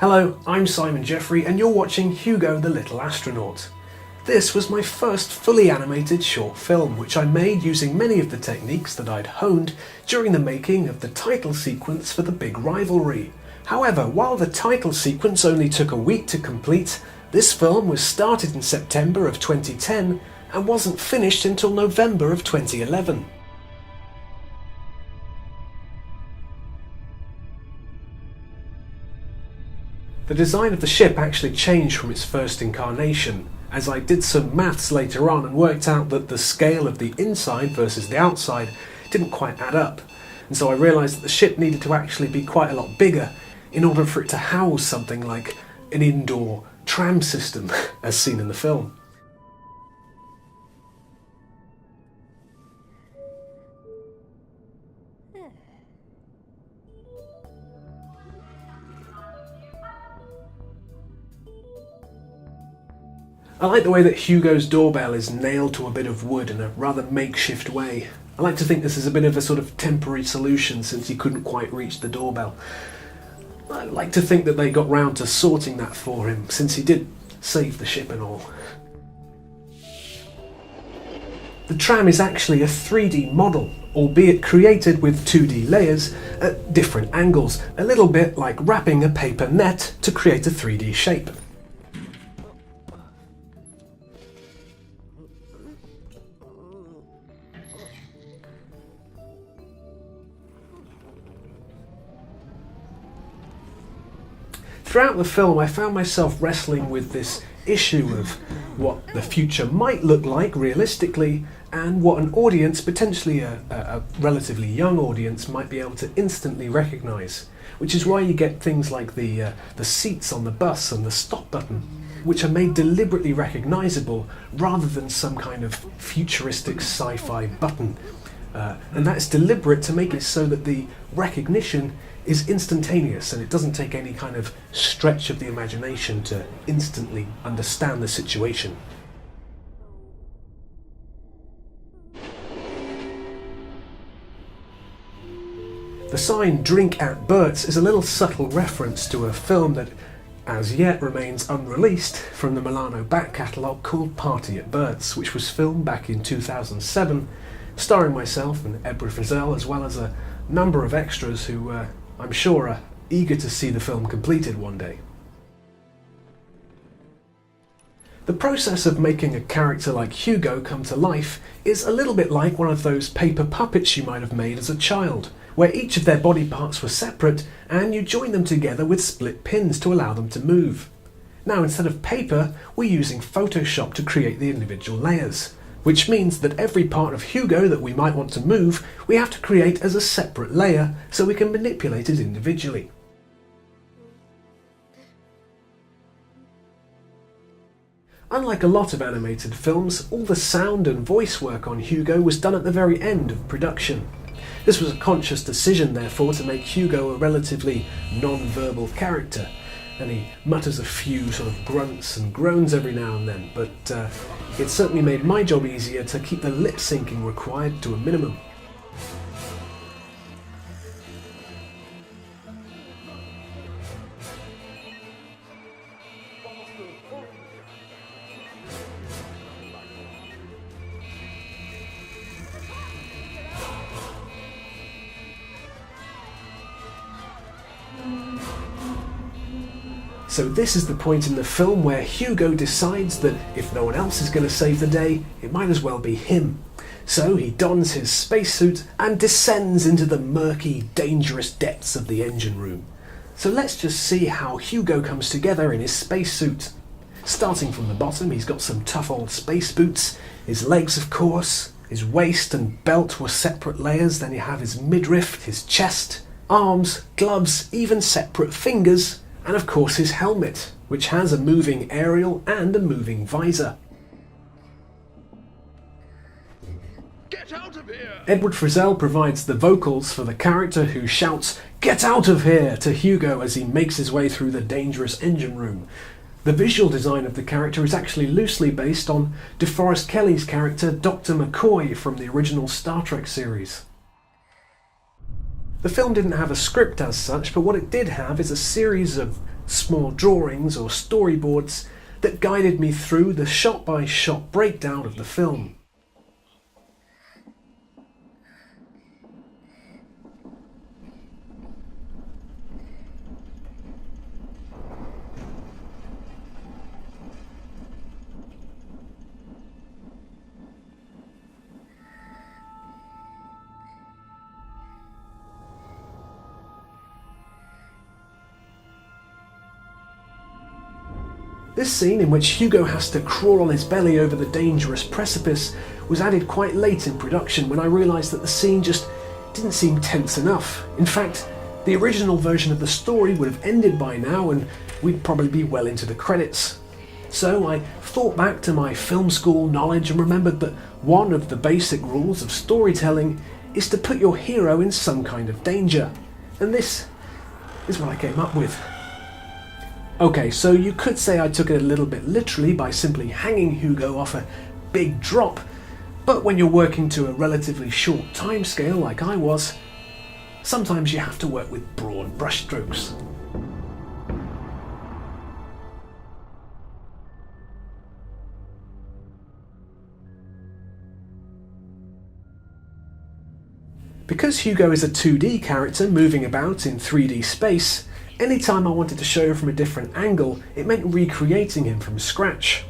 Hello, I'm Simon Jeffery and you're watching Hugo the Little Astronaut. This was my first fully animated short film, which I made using many of the techniques that I'd honed during the making of the title sequence for The Big Rivalry. However, while the title sequence only took a week to complete, this film was started in September of 2010 and wasn't finished until November of 2011. The design of the ship actually changed from its first incarnation, as I did some maths later on and worked out that the scale of the inside versus the outside didn't quite add up, and so I realised that the ship needed to actually be quite a lot bigger in order for it to house something like an indoor tram system as seen in the film. I like the way that Hugo's doorbell is nailed to a bit of wood in a rather makeshift way. I like to think this is a bit of a sort of temporary solution since he couldn't quite reach the doorbell. I like to think that they got round to sorting that for him, since he did save the ship and all. The tram is actually a 3D model, albeit created with 2D layers at different angles, a little bit like wrapping a paper net to create a 3D shape. Throughout the film, I found myself wrestling with this issue of what the future might look like realistically and what an audience, potentially a relatively young audience, might be able to instantly recognise. Which is why you get things like the seats on the bus and the stop button, which are made deliberately recognisable rather than some kind of futuristic sci-fi button. And that's deliberate to make it so that the recognition is instantaneous and it doesn't take any kind of stretch of the imagination to instantly understand the situation. The sign "Drink at Bert's" is a little subtle reference to a film that as yet remains unreleased from the Milano back catalogue called Party at Bert's, which was filmed back in 2007, starring myself and Edward Frizzell, as well as a number of extras who I'm sure are eager to see the film completed one day. The process of making a character like Hugo come to life is a little bit like one of those paper puppets you might have made as a child, where each of their body parts were separate and you join them together with split pins to allow them to move. Now, instead of paper, we're using Photoshop to create the individual layers, which means that every part of Hugo that we might want to move, we have to create as a separate layer so we can manipulate it individually. Unlike a lot of animated films, all the sound and voice work on Hugo was done at the very end of production. This was a conscious decision, therefore, to make Hugo a relatively non-verbal character, and he mutters a few sort of grunts and groans every now and then, but it certainly made my job easier to keep the lip syncing required to a minimum. So this is the point in the film where Hugo decides that if no one else is going to save the day, it might as well be him. So he dons his spacesuit and descends into the murky, dangerous depths of the engine room. So let's just see how Hugo comes together in his spacesuit. Starting from the bottom, he's got some tough old space boots, his legs of course, his waist and belt were separate layers, then you have his midriff, his chest, arms, gloves, even separate fingers, and of course his helmet, which has a moving aerial and a moving visor. Get out of here! Edward Frizzell provides the vocals for the character who shouts "Get out of here!" to Hugo as he makes his way through the dangerous engine room. The visual design of the character is actually loosely based on DeForest Kelley's character Dr. McCoy from the original Star Trek series. The film didn't have a script as such, but what it did have is a series of small drawings or storyboards that guided me through the shot-by-shot breakdown of the film. This scene, in which Hugo has to crawl on his belly over the dangerous precipice, was added quite late in production when I realised that the scene just didn't seem tense enough. In fact, the original version of the story would have ended by now and we'd probably be well into the credits. So I thought back to my film school knowledge and remembered that one of the basic rules of storytelling is to put your hero in some kind of danger. And this is what I came up with. Okay, so you could say I took it a little bit literally by simply hanging Hugo off a big drop, but when you're working to a relatively short timescale like I was, sometimes you have to work with broad brushstrokes. Because Hugo is a 2D character moving about in 3D space, anytime I wanted to show from a different angle, it meant recreating him from scratch.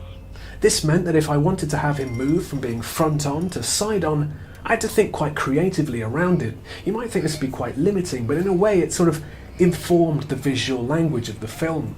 This meant that if I wanted to have him move from being front on to side on, I had to think quite creatively around it. You might think this would be quite limiting, but in a way it sort of informed the visual language of the film.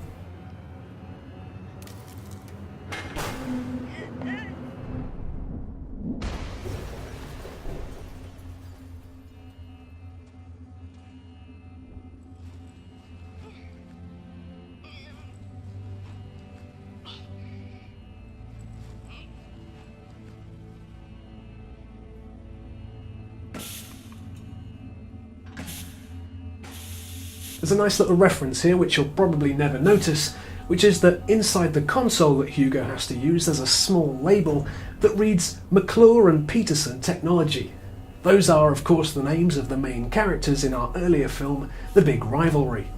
There's a nice little reference here which you'll probably never notice, which is that inside the console that Hugo has to use there's a small label that reads McClure and Peterson Technology. Those are of course the names of the main characters in our earlier film, The Big Rivalry.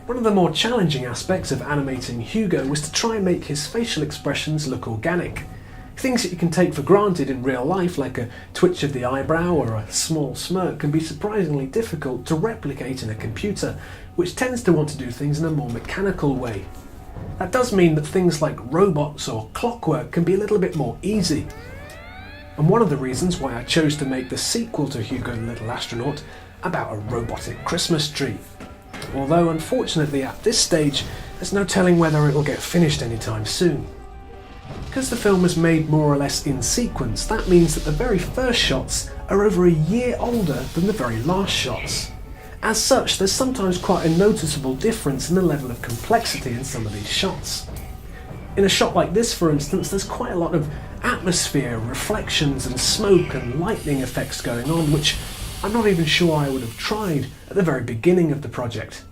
One of the more challenging aspects of animating Hugo was to try and make his facial expressions look organic. Things that you can take for granted in real life, like a twitch of the eyebrow or a small smirk, can be surprisingly difficult to replicate in a computer, which tends to want to do things in a more mechanical way. That does mean that things like robots or clockwork can be a little bit more easy. And one of the reasons why I chose to make the sequel to Hugo the Little Astronaut about a robotic Christmas tree. Although unfortunately at this stage there's no telling whether it will get finished anytime soon. Because the film was made more or less in sequence, that means that the very first shots are over a year older than the very last shots. As such, there's sometimes quite a noticeable difference in the level of complexity in some of these shots. In a shot like this, for instance, there's quite a lot of atmosphere, reflections and smoke and lightning effects going on, which I'm not even sure I would have tried at the very beginning of the project.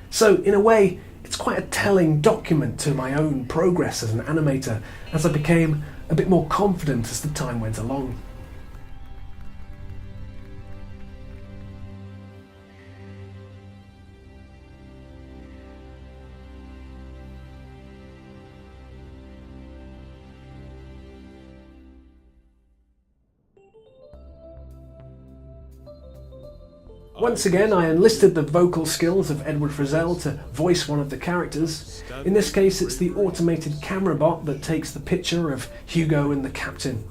So, in a way, it's quite a telling document to my own progress as an animator, as I became a bit more confident as the time went along. Once again, I enlisted the vocal skills of Edward Frizzell to voice one of the characters. In this case, it's the automated camera bot that takes the picture of Hugo and the captain.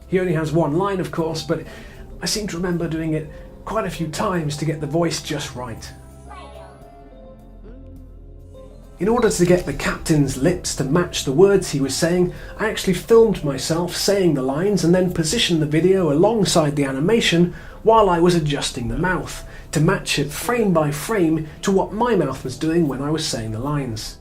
He only has one line, of course, but I seem to remember doing it quite a few times to get the voice just right. In order to get the captain's lips to match the words he was saying, I actually filmed myself saying the lines and then positioned the video alongside the animation while I was adjusting the mouth, to match it frame by frame to what my mouth was doing when I was saying the lines.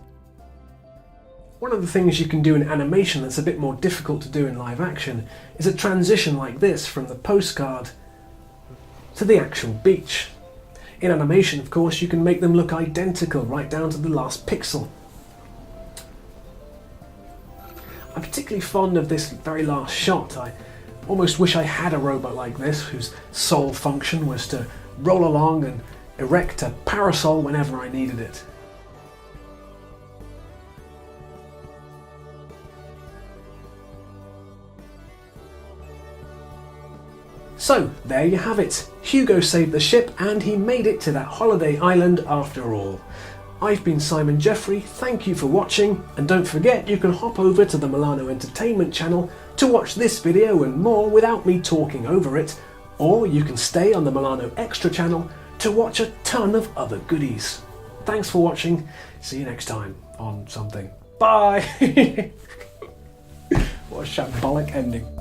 One of the things you can do in animation that's a bit more difficult to do in live action is a transition like this from the postcard to the actual beach. In animation, of course, you can make them look identical right down to the last pixel. I'm particularly fond of this very last shot. I almost wish I had a robot like this whose sole function was to roll along and erect a parasol whenever I needed it. So, there you have it. Hugo saved the ship and he made it to that holiday island after all. I've been Simon Jeffery, thank you for watching, and don't forget you can hop over to the Milano Entertainment channel to watch this video and more without me talking over it, or you can stay on the Milano Extra channel to watch a ton of other goodies. Thanks for watching, see you next time on something. Bye! What a shambolic ending.